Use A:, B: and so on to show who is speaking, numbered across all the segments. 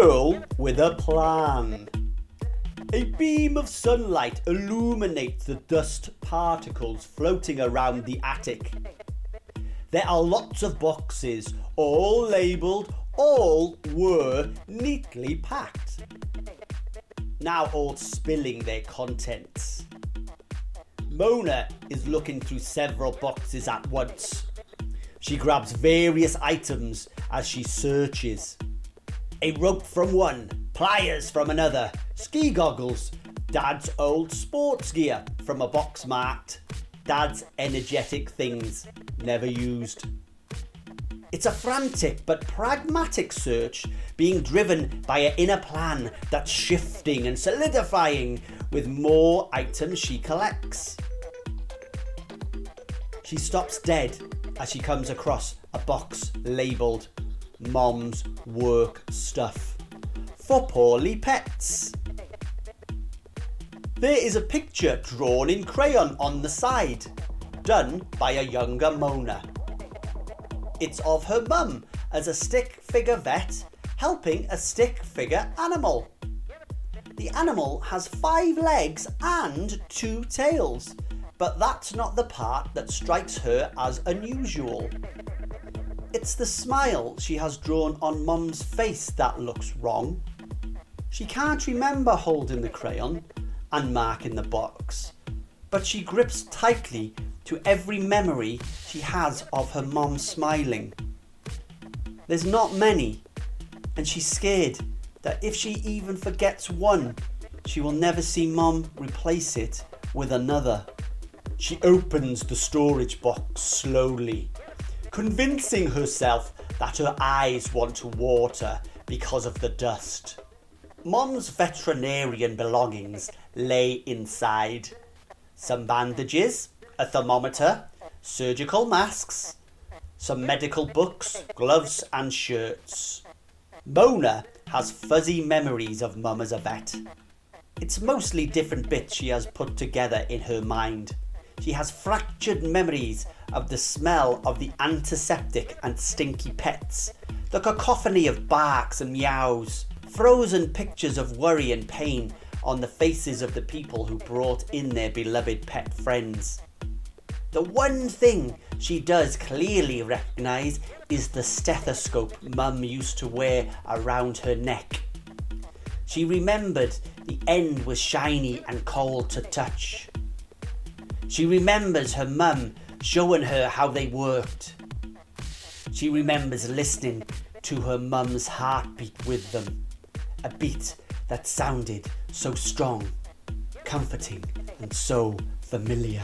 A: girl with a plan. A beam of sunlight illuminates the dust particles floating around the attic. There are lots of boxes, all labelled, all were neatly packed, now all spilling their contents. Mona is looking through several boxes at once. She grabs various items as she searches. A rope from one, pliers from another, ski goggles, Dad's old sports gear from a box marked Dad's energetic things, never used. It's a frantic but pragmatic search being driven by an inner plan that's shifting and solidifying with more items she collects. She stops dead as she comes across a box labelled Mom's Work Stuff for Poorly Pets. There is a picture drawn in crayon on the side, done by a younger Mona. It's of her mum as a stick figure vet helping a stick figure animal. The animal has 5 legs and 2 tails, but that's not the part that strikes her as unusual. It's the smile she has drawn on Mum's face that looks wrong. She can't remember holding the crayon and marking the box, but she grips tightly to every memory she has of her mum smiling. There's not many, and she's scared that if she even forgets one, she will never see Mum replace it with another. She opens the storage box slowly, convincing herself that her eyes want to water because of the dust. Mum's veterinarian belongings lay inside. Some bandages, a thermometer, surgical masks, some medical books, gloves and shirts. Mona has fuzzy memories of Mum as a vet. It's mostly different bits she has put together in her mind. She has fractured memories of the smell of the antiseptic and stinky pets, the cacophony of barks and meows, frozen pictures of worry and pain on the faces of the people who brought in their beloved pet friends. The one thing she does clearly recognise is the stethoscope Mum used to wear around her neck. She remembered the end was shiny and cold to touch. She remembers her mum showing her how they worked. She remembers listening to her mum's heartbeat with them, a beat that sounded so strong, comforting and so familiar.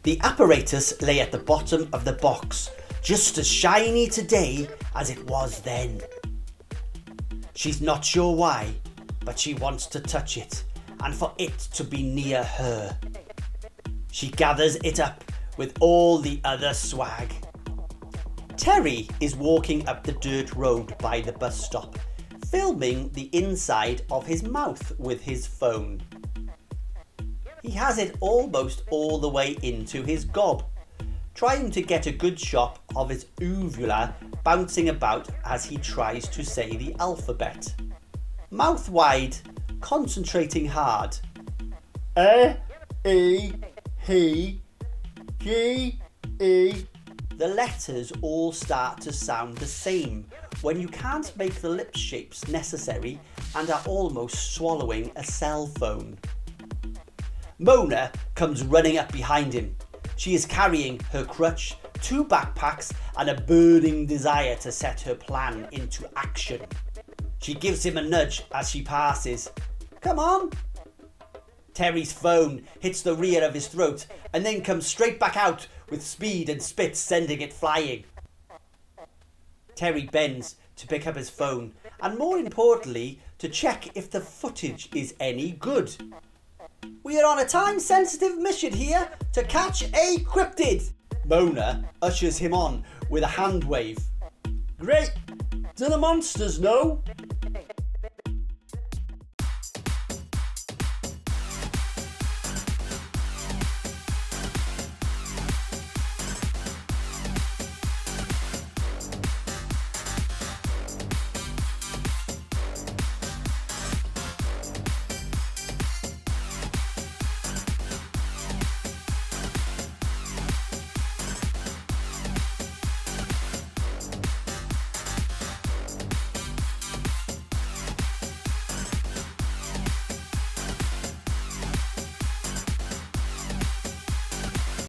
A: The apparatus lay at the bottom of the box, just as shiny today as it was then. She's not sure why, but she wants to touch it and for it to be near her. She gathers it up with all the other swag. Terry is walking up the dirt road by the bus stop, filming the inside of his mouth with his phone. He has it almost all the way into his gob, trying to get a good shot of his uvula bouncing about as he tries to say the alphabet. Mouth wide, concentrating hard. A, E, H, G, E. The letters all start to sound the same when you can't make the lip shapes necessary and are almost swallowing a cell phone. Mona comes running up behind him. She is carrying her crutch, 2 backpacks and a burning desire to set her plan into action. She gives him a nudge as she passes. Come on! Terry's phone hits the rear of his throat and then comes straight back out with speed and spit sending it flying. Terry bends to pick up his phone and more importantly to check if the footage is any good. We are on a time-sensitive mission here to catch a cryptid. Mona ushers him on with a hand wave. Great! Do the monsters know?